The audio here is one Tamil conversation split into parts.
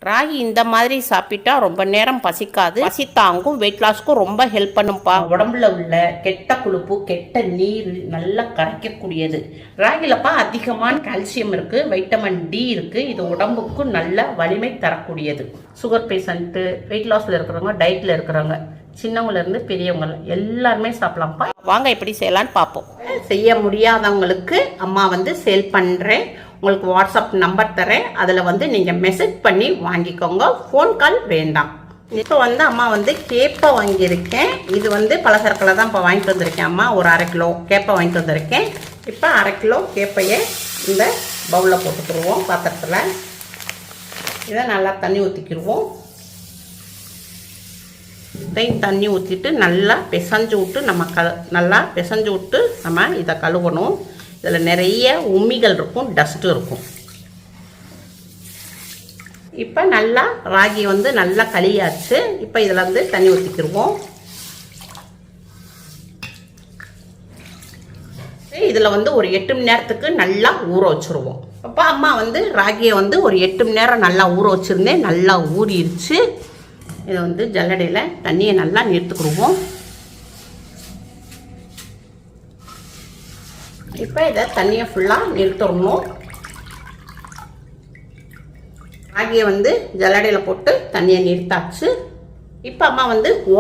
ராகி இந்த மாதிரி சாப்பிட்டா ரொம்ப நேரம் பசிக்காது, பசி தாங்கும், வெயிட் லாஸ்க்கும் ரொம்ப ஹெல்ப் பண்ணும்பா. உடம்புல உள்ள கெட்ட கொழுப்பு, கெட்ட நீர் நல்லா கரைக்கக்கூடியது. ராகிலப்பா அதிகமான கால்சியம் இருக்கு, வைட்டமின் டி இருக்கு. இது உடம்புக்கு நல்ல வலிமை தரக்கூடியது. சுகர் பேஷண்ட்டு, வெயிட் லாஸ்ல இருக்கிறவங்க, டயட்ல இருக்கிறவங்க, சின்னவங்கல இருந்து பெரியவங்க எல்லாருமே சாப்பிடலாம்ப்பா. வாங்க எப்படி செய்யலான்னு பார்ப்போம். செய்ய முடியாதவங்களுக்கு அம்மா சேல் பண்றேன். உங்களுக்கு வாட்ஸ்அப் நம்பர் தரேன், அதில் நீங்கள் மெசேஜ் பண்ணி வாங்கிக்கோங்க, ஃபோன் கால் வேண்டாம். இப்போ அம்மா கேப்பை வாங்கியிருக்கேன். இது பலசரக்கில் தான் இப்போ வாங்கிட்டு வந்திருக்கேன். அம்மா ஒரு 1/2 கிலோ கேப்பை வாங்கிட்டு வந்திருக்கேன். இப்போ 1/2 கிலோ கேப்பையை இந்த பவுலில் போட்டுக்கிடுவோம். பாத்திரத்தில் இதை நல்லா தண்ணி ஊற்றிக்கிடுவோம். தண்ணி ஊற்றிட்டு நல்லா பிசைஞ்சு விட்டு நல்லா பிசைஞ்சு விட்டு நம்ம இதை கழுவணும். இதில் நிறைய உம்மிகள் இருக்கும், டஸ்ட்டு இருக்கும். இப்போ நல்லா ராகி நல்லா களியாச்சு. இப்போ இதில் தண்ணி ஊற்றிக்கிடுவோம். இதில் ஒரு 8 மணி நேரத்துக்கு நல்லா ஊற வச்சுருவோம். அப்போ அம்மா ராகியை ஒரு 8 மணி நேரம் நல்லா ஊற வச்சுருந்தேன். நல்லா ஊறிடுச்சு. இதை ஜல்லடையில் தண்ணியை நல்லா நிறுத்துக்கிடுவோம். இப்போ இதை தண்ணியை ஃபுல்லாக நிறுத்திடணும். ராகியை ஜல்லடையில் போட்டு தண்ணியை நிறுத்தாச்சு. இப்போ அம்மா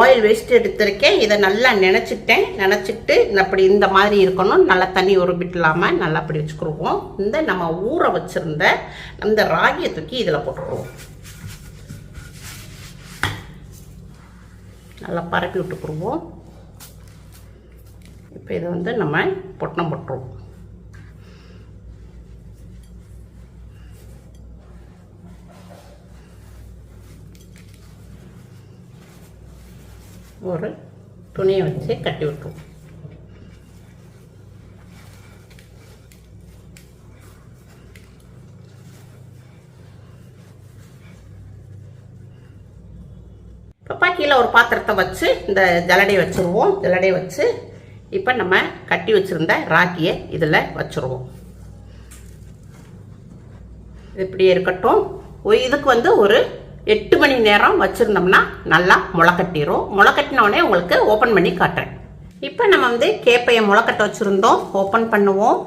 ஆயில் வேஸ்ட் எடுத்திருக்கேன். இதை நல்லா நினச்சிட்டு அப்படி இந்த மாதிரி இருக்கணும். நல்லா தண்ணி ஒரு பிட் இல்லாமல் நல்லா அப்படி வச்சுக்கிடுவோம். நம்ம ஊற வச்சுருந்த அந்த ராகியை தூக்கி இதில் போட்டுக்குவோம். நல்லா பரப்பி விட்டுக்குருவோம். இப்போ இதை நம்ம பொட்டணம் போட்டுருவோம். ஒரு துணியை வச்சு கட்டி விட்டுருவோம். இப்போ கீழே ஒரு பாத்திரத்தை வச்சு இந்த ஜல்லடையை வச்சுருவோம். ஜல்லடையை வச்சு இப்போ நம்ம கட்டி வச்சுருந்த ராகியை இதில் வச்சுருவோம். இப்படியே இருக்கட்டும். இதுக்கு ஒரு 8 மணி நேரம் வச்சுருந்தோம்னா நல்லா முளைக்கட்டிடும். முளைக்கட்டினோடனே உங்களுக்கு ஓப்பன் பண்ணி காட்டுறேன். இப்போ நம்ம கேப்பையை முளைக்கட்ட வச்சுருந்தோம். ஓப்பன் பண்ணுவோம்.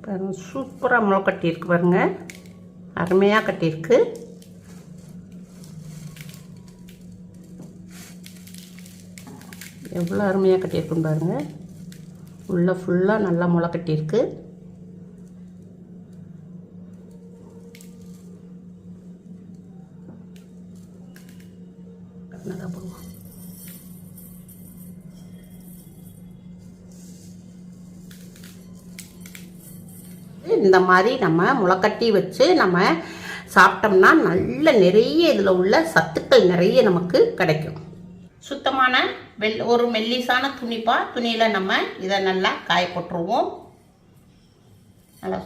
பாருங்க, சூப்பராக முளை கட்டியிருக்கு. பாருங்க, அருமையாக கட்டியிருக்கு. எவ்வளோ அருமையாக கட்டியிருக்குன்னு பாருங்க. உள்ள ஃபுல்லாக நல்லா முளை கட்டியிருக்கு. நல்லா போடுவோம். இந்த மாதிரி நம்ம முளைக்கட்டி வச்சு நம்ம சாப்பிட்டோம்னா நல்ல நிறைய இதில் உள்ள சத்துக்கள் நிறைய நமக்கு கிடைக்கும். சுத்தமான ஒரு மெல்லிசான துணியில் நம்ம இதை நல்லா காய போட்டுருவோம். நல்லா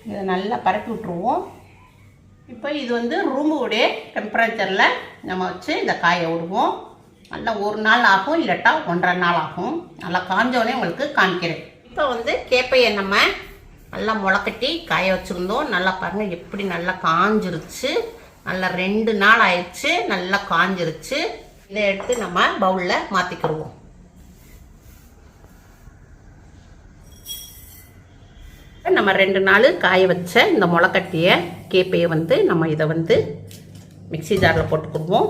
இதை நல்லா பரப்பி விட்டுருவோம். இப்போ இது ரூமுடைய டெம்பரேச்சரில் நம்ம வச்சு இதை காய விடுவோம். நல்லா 1 நாள் ஆகும், இல்லாட்டா 1.5 நாள் ஆகும். நல்லா காஞ்சோடனே உங்களுக்கு காமிக்கிறேன். இப்போ கேப்பையை நம்ம நல்லா முளைக்கட்டி காய வச்சுருந்தோம். நல்லா பாருங்கள் எப்படி நல்லா காஞ்சிருச்சு. நல்லா 2 நாள் ஆயிடுச்சு, நல்லா காஞ்சிருச்சு. இதை எடுத்து நம்ம பவுலில் மாற்றிக்கிடுவோம். நம்ம 2 நாள் காய வச்ச இந்த முளைக்கட்டிய கேப்பையை நம்ம இதை மிக்ஸி ஜாரில் போட்டுக்கிடுவோம்.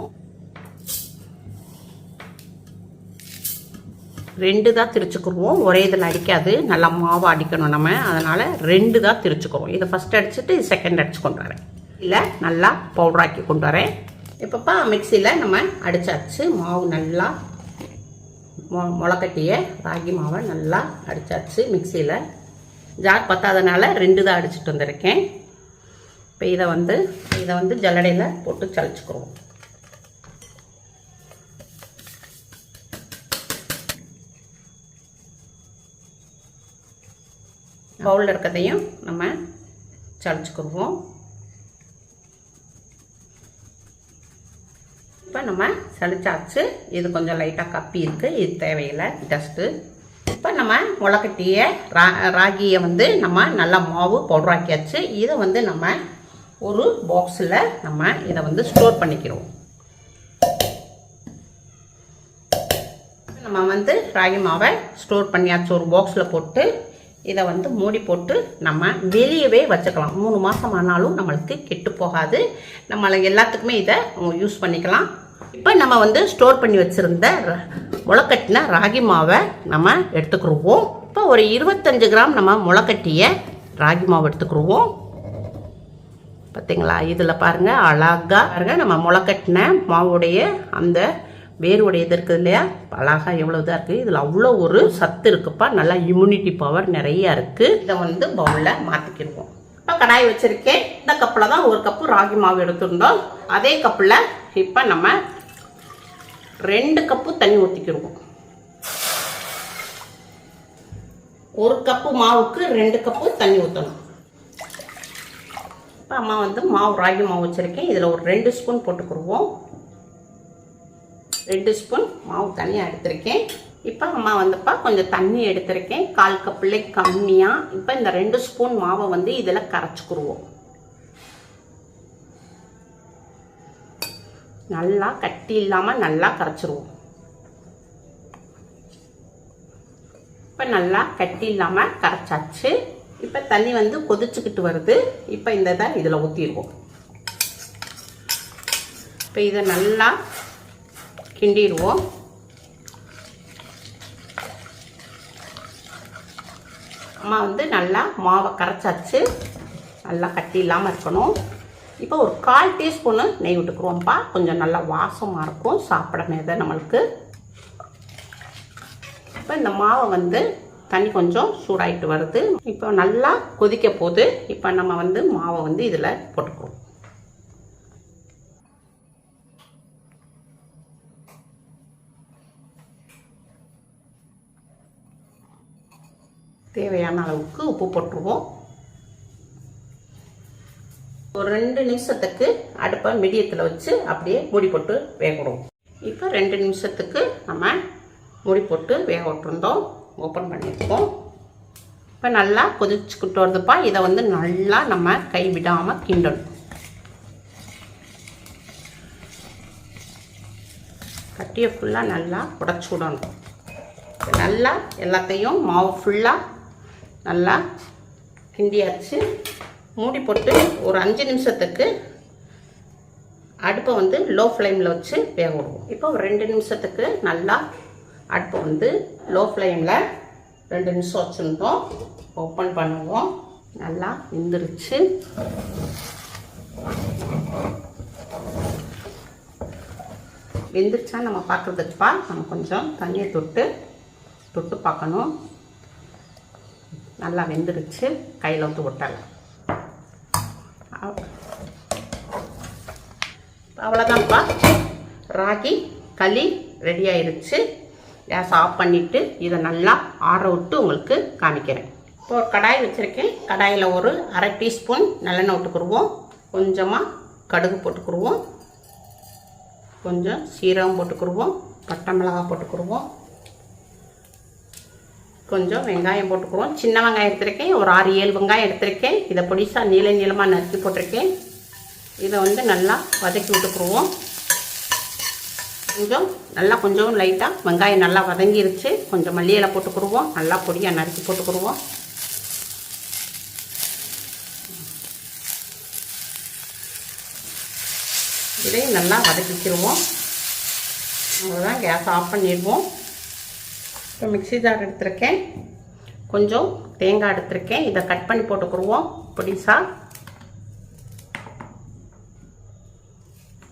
2 தான் திரிச்சுக்குருவோம். ஒரே இதில் அடிக்காது, நல்லா மாவு அடிக்கணும் நம்ம. அதனால் 2 தான் திரிச்சுக்குருவோம். இதை ஃபஸ்ட் அடிச்சுட்டு செகண்ட் அடிச்சு கொண்டு வரேன். இல்லை நல்லா பவுடராக்கி கொண்டு வரேன். இப்போப்பா மிக்சியில் நம்ம அடித்தாச்சு. மாவு நல்லா முளைக்கட்டிய ராகி மாவை நல்லா அடித்தாச்சு மிக்சியில். ஜார் பத்தாதனால 2 தான் அடிச்சுட்டு வந்திருக்கேன். இப்போ இதை ஜல்லடையில் போட்டு சளிச்சுக்குருவோம். பவுலில் இருக்கிறதையும் நம்ம சளிச்சுக்குருவோம். இப்போ நம்ம சளிச்சாச்சு. இது கொஞ்சம் லைட்டாக கப்பி இருக்குது, இது தேவையில்லை டஸ்ட்டு. இப்போ நம்ம முளைக்கட்டிய ராகியை வந்து நம்ம நல்லா மாவு பவுடராக்கியாச்சு. இதை வந்து நம்ம ஒரு பாக்ஸில் நம்ம இதை வந்து ஸ்டோர் பண்ணிக்கிறோம். நம்ம வந்து ராகி மாவை ஸ்டோர் பண்ணியாச்சு ஒரு பாக்ஸில் போட்டு. இதை வந்து மூடி போட்டு நம்ம வெளியவே வச்சுக்கலாம். 3 மாதம் ஆனாலும் நம்மளுக்கு கெட்டு போகாது. நம்மளை எல்லாத்துக்குமே இதை யூஸ் பண்ணிக்கலாம். இப்போ நம்ம வந்து ஸ்டோர் பண்ணி வச்சுருந்த முளைக்கட்டின ராகி மாவை நம்ம எடுத்துக்கிடுவோம். இப்போ ஒரு 25 கிராம் நம்ம முளைக்கட்டிய ராகி மாவு எடுத்துக்கிடுவோம். பார்த்தீங்களா, இதில் பாருங்கள் அழகாக பாருங்கள் நம்ம முளைக்கட்டின மாவுடைய அந்த வேறுடைய இது இருக்குது இல்லையா, அழகாக எவ்வளோ இதாக இருக்குது. இதில் அவ்வளோ ஒரு சத்து இருக்குப்பா, நல்லா இம்யூனிட்டி பவர் நிறையா இருக்குது. இதை வந்து பவுலில் மாற்றிக்கிடுவோம். இப்போ கடாய் வச்சுருக்கேன். இந்த கப்பில் தான் 1 கப்பு ராகி மாவு எடுத்துருந்தோம். அதே கப்பில் இப்போ நம்ம 2 கப்பு தண்ணி ஊற்றிக்கிடுவோம். 1 கப்பு மாவுக்கு 2 கப்பு தண்ணி ஊற்றணும். இப்போ அம்மா வந்து ராகி மாவு வச்சுருக்கேன். இதில் ஒரு 2 ஸ்பூன் போட்டுக்கிடுவோம். 2 ஸ்பூன் மாவு தனியாக எடுத்திருக்கேன். இப்போ அம்மா வந்துப்பா கொஞ்சம் தண்ணி எடுத்திருக்கேன், 1/4 கப்புலே கம்மியாக. இப்போ இந்த 2 ஸ்பூன் மாவை வந்து இதில் கரைச்சிக்கிடுவோம். நல்லா கட்டி இல்லாமல் நல்லா கரைச்சிருவோம். இப்போ நல்லா கட்டி இல்லாமல் கரைச்சாச்சு. இப்போ தண்ணி வந்து கொதிச்சுக்கிட்டு வருது. இப்போ இந்த இதை இதில் ஊற்றிடுவோம். இப்போ இதை நல்லா கிண்டிடுவோம். அம்மா வந்து நல்லா மாவை கரைச்சாச்சு, நல்லா கட்டி இல்லாமல் இருக்கணும். இப்போ ஒரு 1/4 டீஸ்பூனு நெய் விட்டுக்குருவோம்ப்பா, கொஞ்சம் நல்லா வாசமாக இருக்கும் சாப்பிட மேத நம்மளுக்கு. இப்போ இந்த மாவை வந்து தண்ணி கொஞ்சம் சூடாயிட்டு வருது. இப்போ நல்லா கொதிக்க போகுது. இப்போ நம்ம வந்து மாவை வந்து இதில் போட்டுக்குவோம். தேவையான அளவுக்கு உப்பு போட்டுருவோம். ஒரு 2 நிமிஷத்துக்கு அடுப்பை மீடியத்தில் வச்சு அப்படியே மூடி போட்டு வேக விடுவோம். இப்போ 2 நிமிஷத்துக்கு நம்ம மூடி போட்டு வேக விட்டுருந்தோம். ஓப்பன் பண்ணியிருக்கோம். இப்போ நல்லா கொதிச்சுக்கிட்டு வருதுப்பா. இதை வந்து நல்லா நம்ம கை விடாமல் கிண்டணும். கட்டியை ஃபுல்லாக நல்லா உடச்சி விடணும். நல்லா எல்லாத்தையும் மாவு ஃபுல்லாக நல்லா கிண்டியாச்சு. மூடி போட்டு ஒரு 5 நிமிஷத்துக்கு அடுப்பை வந்து லோ ஃப்ளேமில் வச்சு வேக விடுவோம். இப்போ ஒரு 2 நிமிஷத்துக்கு நல்லா அடுப்பை வந்து லோ ஃப்ளேமில் 2 நிமிஷம் வச்சுருந்தோம். ஓப்பன் பண்ணுவோம். நல்லா வெந்துருச்சு. வெந்துருச்சா நம்ம பார்க்குறதுக்குப்பா நம்ம கொஞ்சம் தண்ணியை தொட்டு பார்க்கணும். நல்லா வெந்துருச்சு. கையில் வந்து ஒட்டலாம். அவ்வளோதான்ப்பா, ராகி களி ரெடி ஆயிடுச்சு. கேஸ் ஆஃப் பண்ணிவிட்டு இதை நல்லா ஆற விட்டு உங்களுக்கு காமிக்கிறேன். இப்போ ஒரு கடாய் வச்சுருக்கேன். கடாயில் ஒரு 1/2 டீஸ்பூன் நல்லெண்ணெய் விட்டுக்குருவோம். கொஞ்சமாக கடுகு போட்டுக்குருவோம். கொஞ்சம் சீரகம் போட்டுக்குருவோம். பட்டை மிளகாய் போட்டுக்குருவோம். கொஞ்சம் வெங்காயம் போட்டுக்குருவோம். சின்ன வெங்காயம் எடுத்திருக்கேன். ஒரு 6-7 வெங்காயம் எடுத்திருக்கேன். இதை பொடிசாக நீளமாக நறுக்கி போட்டிருக்கேன். இதை வந்து நல்லா வதக்கி விட்டுக்குருவோம். கொஞ்சம் லைட்டாக வெங்காயம் நல்லா வதங்கிருச்சு. கொஞ்சம் மல்லி இலை போட்டுக்குருவோம். நல்லா பொடியாக நறுக்கி போட்டுக்குருவோம். இதையும் நல்லா வதக்கிக்கிடுவோம். அவ்வளோதான், கேஸ் ஆஃப் பண்ணிடுவோம். இப்போ மிக்ஸி ஜார் எடுத்திருக்கேன். கொஞ்சம் தேங்காய் எடுத்திருக்கேன். இதை கட் பண்ணி போட்டுக்குருவோம் பொடிசாக.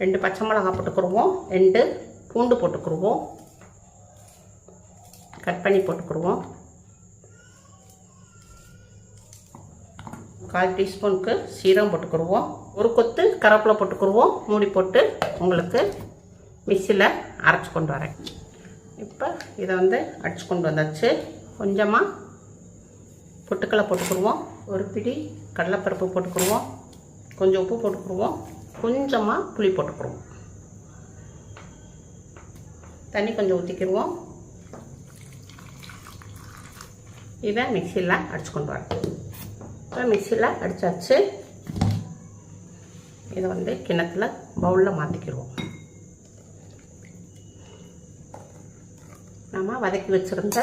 2 பச்சை மிளகாய் போட்டுக்குருவோம். 2 பூண்டு போட்டுக்குருவோம். கட் பண்ணி போட்டுக்குருவோம். 1/4 டீஸ்பூனுக்கு சீரகம் போட்டுக்குருவோம். ஒரு கொத்து கருவேப்பிலை போட்டுக்குருவோம். மூடி போட்டு உங்களுக்கு மிக்ஸியில் அரைச்சி கொண்டு வரேன். இப்போ இதை வந்து அடிச்சு கொண்டு வந்தாச்சு. கொஞ்சமாக பொட்டுக்கடலை போட்டுக்குருவோம். ஒரு பிடி கடலைப்பருப்பு போட்டுக்குருவோம். கொஞ்சம் உப்பு போட்டுக்குருவோம். கொஞ்சமாக புளி போட்டுக்குருவோம். தண்ணி கொஞ்சம் ஊற்றிக்கிடுவோம். இதை மிக்சியில் அடிச்சு கொண்டு வரோம். இப்போ மிக்சியில் அடித்தாச்சு. இதை வந்து கிணத்துல பவுலில் மாற்றிக்கிடுவோம். நம்ம வதக்கி வச்சுருந்த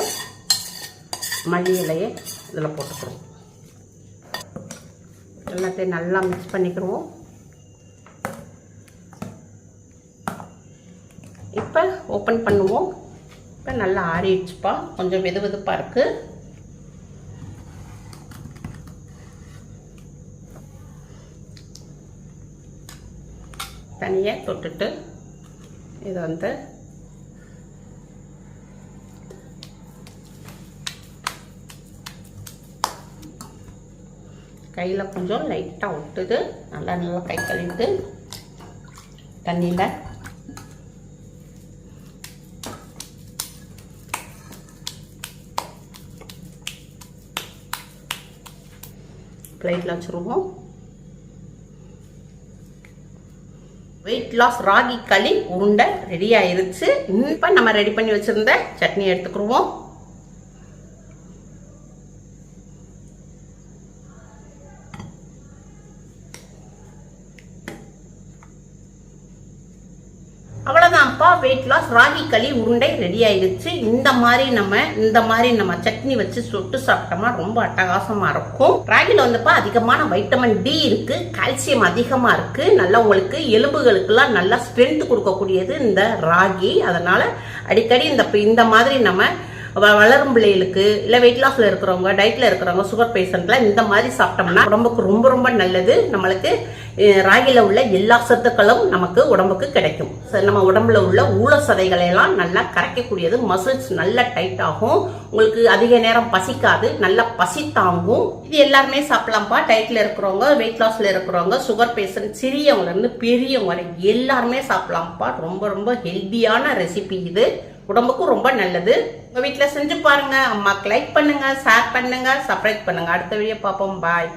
மல்லி இலையை இதில் போட்டுக்கிறோம். எல்லாத்தையும் நல்லா மிக்ஸ் பண்ணிக்கிடுவோம். இப்போ ஓப்பன் பண்ணுவோம். இப்போ நல்லா ஆறிடுச்சுப்பா. கொஞ்சம் வெது வெதுப்பாக இருக்குது. தனியை தொட்டுட்டு இதை வந்து கையில் கொஞ்சம் லைட்டாக விட்டுது. நல்லா கை கழுவிட்டு தண்ணியில் பிளேட்டில் வச்சுருவோம். வெயிட் லாஸ் ராகி களி உருண்டை ரெடி ஆயிருச்சு. இப்போ நம்ம ரெடி பண்ணி வச்சுருந்த சட்னி எடுத்துக்கிடுவோம். அவ்வளோதான்ப்பா, வெயிட் லாஸ் ராகி களி உருண்டை ரெடி ஆயிடுச்சு. இந்த மாதிரி நம்ம சட்னி வச்சு சுட்டு சாப்பிட்டோம்னா ரொம்ப அட்டகாசமா இருக்கும். ராகில வந்துப்பா அதிகமான வைட்டமின் டி இருக்கு, கால்சியம் அதிகமா இருக்கு. நல்லா உங்களுக்கு எலும்புகளுக்கெல்லாம் நல்லா ஸ்ட்ரென்த் கொடுக்கக்கூடியது இந்த ராகி. அதனால அடிக்கடி இந்த மாதிரி நம்ம வளரும் பிள்ளைகளுக்கு இல்லை வெயிட் லாஸ்ல இருக்கிறவங்க, டயட்ல இருக்கிறவங்க, சுகர் பேஷண்ட்ல இந்த மாதிரி சாப்பிட்டோம்னா உடம்புக்கு ரொம்ப ரொம்ப நல்லது. நம்மளுக்கு ராகில உள்ள எல்லா சத்துக்களும் நமக்கு உடம்புக்கு கிடைக்கும். நம்ம உடம்புல உள்ள ஊழ சதைகளை எல்லாம் நல்லா கரைக்கக்கூடியது. மசில்ஸ் நல்லா டைட் ஆகும். உங்களுக்கு அதிக நேரம் பசிக்காது, நல்லா பசி தாங்கும். இது எல்லாருமே சாப்பிடலாம்ப்பா. டயட்ல இருக்கிறவங்க, வெயிட் லாஸ்ல இருக்கிறவங்க, சுகர் பேஷண்ட், சிறியவங்க இருந்து பெரியவங்க வரை எல்லாருமே சாப்பிடலாம்ப்பா. ரொம்ப ரொம்ப ஹெல்தியான ரெசிபி இது. உடம்புக்கும் ரொம்ப நல்லது. உங்க வீட்டில் செஞ்சு பாருங்க. அம்மாக்கு லைக் பண்ணுங்க, ஷேர் பண்ணுங்க, சப்ஸ்கிரைப் பண்ணுங்க. அடுத்த வீடியோ பார்ப்போம். பாய்.